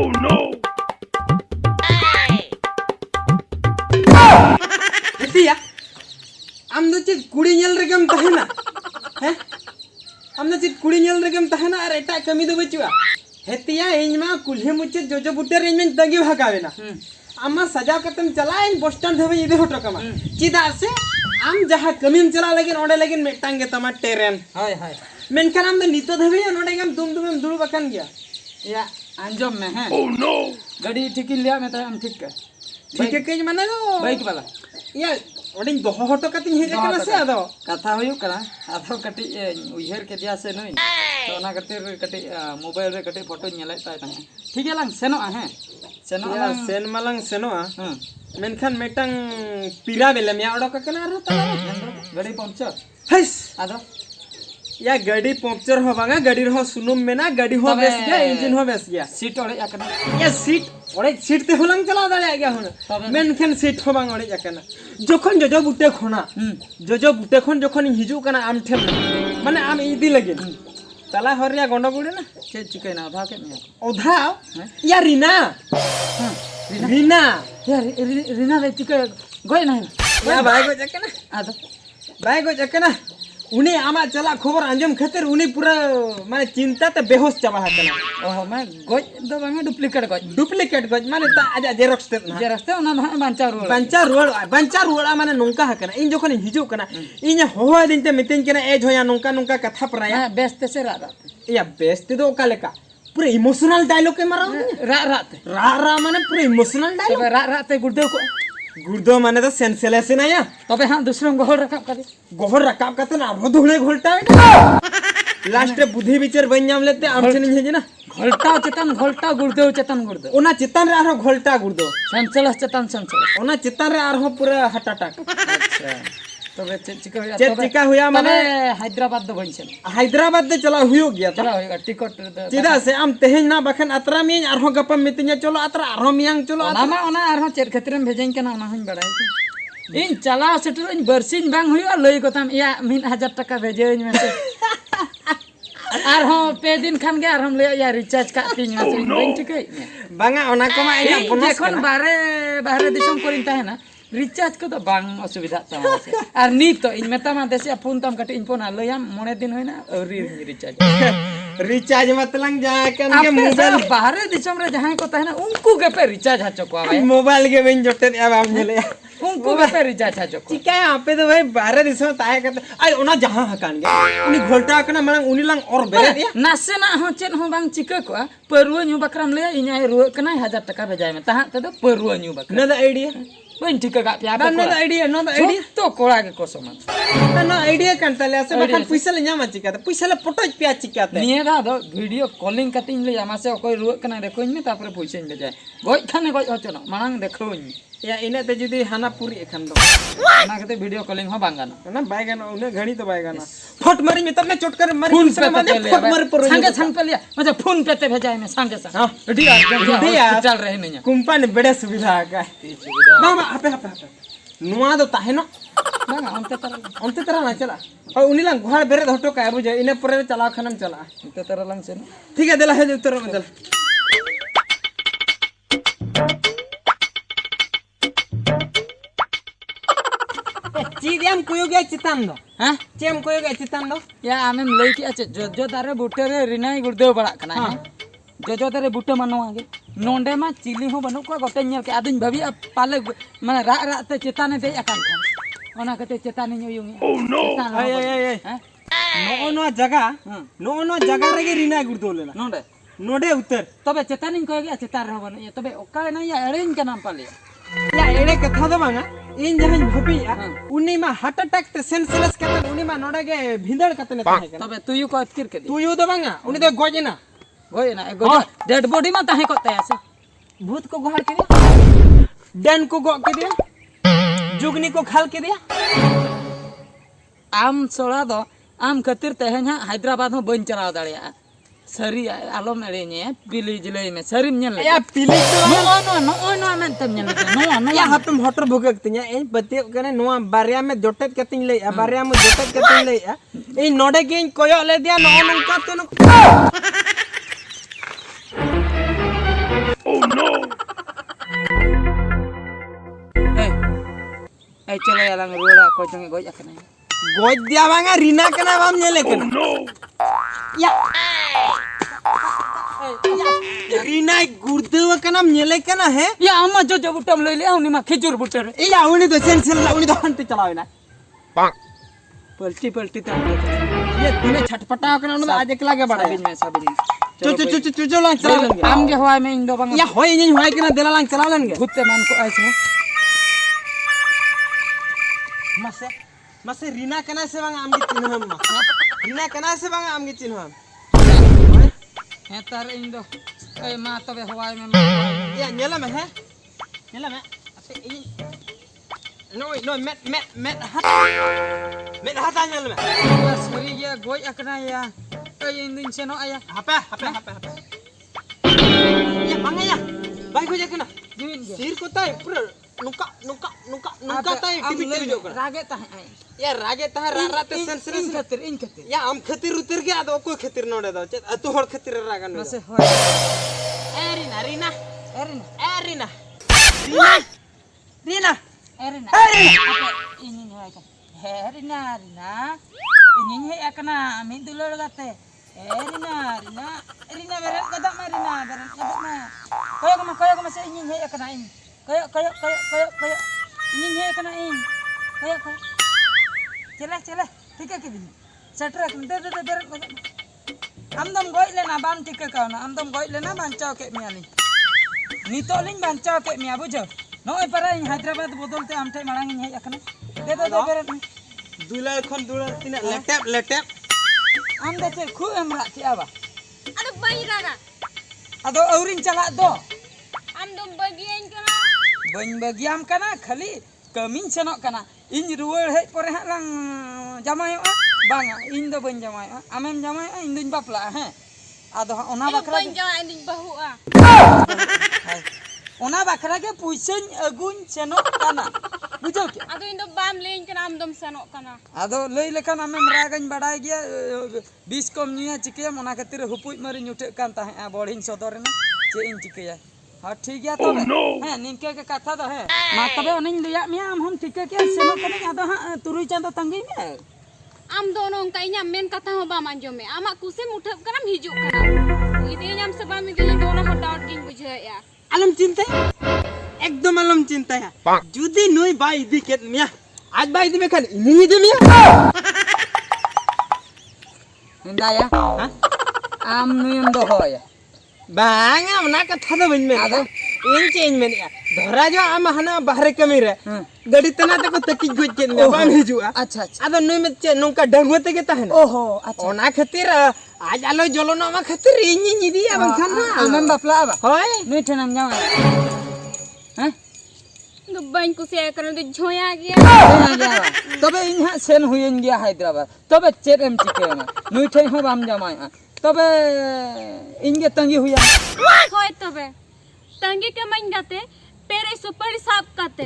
Oh no. Hetia, am do chit kudi nyel regam tahena. Heh? Am do chit kudi nyel regam tahena ar eta kami do bachua. Hetia inma kulhe muchet jojo buter inmen tagi bhagavena. Amma sajaw katam chalain bus stand dhave ide hoto kama. Chida se am jaha kamim chala lagin ode lagin metang ge tama terrain. Hi hi Menkan am do nito dhave ode gam dum dulu bakan gya. या अंजम में है Oh no. गाड़ी ठीक लिया मैं तो हम ठीक है ठीक है के mana do? बाइक वाला Ya ode doho hoto katin heje kana se ado. कथा हुई करा आधो कटी उइहर के दिया से नहीं तो ना करते कटी मोबाइल रे कटी फोटो नेले ताय ताय ठीक है लंग सेनो है सेनो Ya sen malang senoa. हां Menkan metang pira belem ya odo kakana aro tala. गाड़ी पंचर Hais. आधो या गाड़ी पंक्चर हो बांगा गाड़ी हो सुनुम में ना गाड़ी हो बेस गया इंजन हो बेस गया सीट ओड़े याकना या सीट ओरे सीट ते होलंग चला दाले गया होना मेनखन सीट हो बांग ओरे जाकना जखन जजो बुटे खोना जजो बुटे खोन जखन हिजु कना आम ठेम माने आम इदी लगे तला हरिया गंडो बुड़े ना के चिकन आधा के में ओधा या रीना हां रीना यार रीना रे चिकन गोय ना या भाई को जाकना आधो भाई को जाकना उन्हें आमा चला खबर अंजम खातिर उन्हें पूरा माने चिंता ते बेहोश चाबा हकना ओहो मैं गोय दो बांगे डुप्लीकेट गोय डुप्लीकेट गज माने ता आजा जेरॉक्स ते ना जे रास्ते ना बांचा रोड बंचा रुआड़ माने नोंका हकना इन जखन हिजु कना इन होहो दिन ते मितिन कना एज होया नोंका नोंका कथा पराया बेस्ते से रा या बेस्ते दो ओका लेका पूरा इमोशनल डायलॉग के मारा रा माने पूरा इमोशनल डायलॉग तबे रा ते गुर्दो को गुर्दो माने तो सेंसेलेस ना या तबे हां दूसरे गोहर रकाब कर गोहर रकाब कते ना धुळे घोलटा लास्ट रे बुद्धि विचार बन्याम लेते आमसे नहीं है ना घोलटा गुर्दो चेतन गुर्दो ओना चितन रे आरो घोलटा गुर्दो संचल चेतन संचल ओना चितन रे आरो पूरा हटाटाक अच्छा तबे चिका हुआ माने हैदराबाद दो बंचन हैदराबाद दे चला हुयो गया चला होगा टिकट चिदा से आम तेहेन ना बखन अतरा मियां आरो गपम मितिnya चलो अतरा आरो मियां चलो ओना आरो चेर खतरम भेजें कना ओना हन बड़ाई इन चला सेटर इन बरसिन बांग हुयो लई गताम या 1000 टाका भेजें में आर हो पे दिन खान के आर हम ले या रिचार्ज का तीन ना से बन ठिकै बांगा ओना कोमा इना बोनस এখন बाहरे दिसम करिन ताहे ना रिचार्ज को तो बांग असुविधा तमा से आर नी तो इन मेता मा देसे फोन तम कटे इन फोन लयाम मोने दिन होइना औरी रिचार्ज मतलंग जा कन के मोबाइल बाहरे दिसम रे जहां को ताहे ना उनको के पे रिचार्ज हाचो को आवे मोबाइल के बिन जोटे अब आम झले उनको के पे रिचार्ज हाचो को चिका यहां पे तो भाई बाहरे दिसम ताहे कते आई ओना जहां हकान गे उनी घोलटा कना माने उनी लंग और बेरे दिया नासे ना हो चेन हो बांग चिका को परु न्यू बकराम ले इना रुआ कना 1000 टाका भेजाय में तहा त परु न्यू बकरा न द आईडिया बन ठिका गा प्या न द आईडिया तो कोड़ा के कोसम न आईडिया कंतले से बखन पैसा ले न्यामा चिका पैसा ले फोटो प्या चिका ते निये दा दो वीडियो कॉलिंग कटिंग ले आमा से कोई रुआ कना देखोइन में तापर पैसा इन भेजाय गोय खाने गोय होचनो मांग देखोइन या इने ते जुदी हाना पूरी एखन दो ना कते वीडियो कॉलिंग हो बांगाना ना बायगाना उन्हें घड़ी तो बायगाना फट मारी में तब मैं चोट कर मारी फोन पे फट मार पर संग पे लिया मतलब फोन पे ते भेजाय में संग हां डिया चल रहे नहीं कुंपन बड़े सुविधा का मामा आपे नुआ दो ताहे न ना अंते तरह ना चला और उनी लंग घर बेरे हटो का बुझे इने पर चला खनम चला अंते तरह लंग से ठीक है देला है उत्तर में चल चीदियम कोयो गया चितान दो हां चेम कोयो गया चितान दो या आमेम लई के अच्छे जो दारे बूटे रे रिनाई गुड़देव बड़ा कना है जो दारे बूटे मनो आगे नोंडे मा चिली हो बनो को गोटे नेल के आदिन भाभी पाले माने रा ते चिताने दे अकान खान ओना कते चिताने यूंगी Oh no. नो जगह रे रिना गुड़दो लेना नोंडे नोडे उत्तर तबे चितानी को गया चितार हो बनो तबे ओका ना या अरेंज के नाम पाले या एड़े कथा दो बांगा इन जहन भबिया उनी मा हार्ट अटैक ते सेंसलेस कते उनी मा नोडे के भिंदड़ कते ने ताहे तबे तुयु को अतकिर के तू यू दो बांगा उनी तो गोजना डेड बॉडी मा ताहे को तयासे भूत को गोहर के दिया डन को गो के दिया जुगनी को खाल के दिया आम सोड़ा दो आम खातिर तहन हैदराबाद हो बन चलाव दाड़िया सरी आलो मेरे ने पिली जिले में सरी में ले या पिली नो में तम ने नो या हतम हटर भोगकतिया ए बते कने नोआ बारिया में जोटेत कतिन ले बारिया में जोटेत कतिन ले ए नोडे के कोयो ले दिया नो नंका तो चलो यार रुड़ा को चंगे गोज अकना गोज दिया बांगा रीना कना बाम नेले कना या रीना गुर्देव कना नेले कना है या अम्मा जो जो बुटम ले ले उनी मा खिजुर बुटर ए या उनी तो सेंसेल उनी तो हंते चलावे ना पलटी पलटी तो ये तूने छटपटा कना उन आज एकला के बड़ा साबिन चो लांग चला लेंगे आम के होय में इंदो बंग या होय नहीं होय कना देला लांग चला लेंगे भूते मान को ऐसे मसे मसे रीना कना से बांगा आम के चिन्ह हम रीना कना से बांगा आम के चिन्ह हम हे तार इंदो ए मा तबे होय में या नेला में है नेला में अते इ नो नो met hat नेला में सरी ये गोज अकना या ए इंदिन सेनो आया hape ya banga ya bai ko jakna जीवन के sir ko tai pura nuka tai tibi jo kana रागे ता है ya rage ta ra te sen इन खातिर ya am khatir utir ge ado ko khatir node do chet atu hor khatir ragan no बस होय rina arena rina ini होय का arena ini है अकना मी दुलर गाते एरिना बेरन कदा मारिना बेरन कदा मा koyo kama से ini है अकना इन koyo ini है अकना इन koyo चला ठीक है के दिन सटरा दे बेरन आमदम गोय लेना बाम टिके काना आमदम गोय लेना बांचाव के मियानी नितोलिन बांचाव के मिया बुझो नय पर हैदराबाद बदलते आमटे मांग इन है अकना दे बेरन dula khon dula tina letep आम दे चे खु हमरा के आबा अरे बैरागा अदो औरिन चला दो आम दम बगियान कना बन बगियाम कना खाली कमिन सेनो कना इन रुवर हे परे हां जमायो बांगा इन दो बन जमायो आमेम जमायो इन दिन बापला है अदो ओना बकरा बन जावा इन बहुआ ओना बकरा के पुइसन अगुन सेनो कना बुझो के अदो इन दो बाम लेन कना आम दम सनो कना अदो लई लेखान आमेम रागन बडाय गया 20 कम निया चिकेम ओना खातिर हुपुई मारी उठे कान ताहे बढिन सदरना जे इन चिकेया हां ठीक गया तबे हैं निके के कथा दो है मा तबे ओनिन लिया मिया हम ठीक के सेनो कने अदो हां तुरुई चांदो तंगी में आम दोनो का इना मेन कथा हो बाम अंजो में आमा कुसे मुठब कना हिजु कना इदे नाम से बाम इदे दोनो हो डाउट किन बुझया alam cinta ekdom alam cinta ya judi noi bai diket mia aj bai dibe kan ini de mia इंदा या हां आम नियम दो होया banga mana katha do ban me ado in change men ya dhora jo am hana bahre kami re gadi tana ta ko taki goj ken me bam hijua अच्छा अच्छा ado noi me che nongka dangwa te ge tahena ओहो अच्छा ona khatir aj alo jolono ma khatir ini di ya bang khan आमेम बापला आबा hoy नुई ठनम जावा हैं दो बन कुसे कना दो झोया गया तबे इन हां सेन हुयन गया हैदराबाद तबे चेत एम चिकेना नुई ठै हो बाम जमाया तबे इनगे तंगी हुया होय तबे तंगे के मन गाते पेरे सुपर साफ काते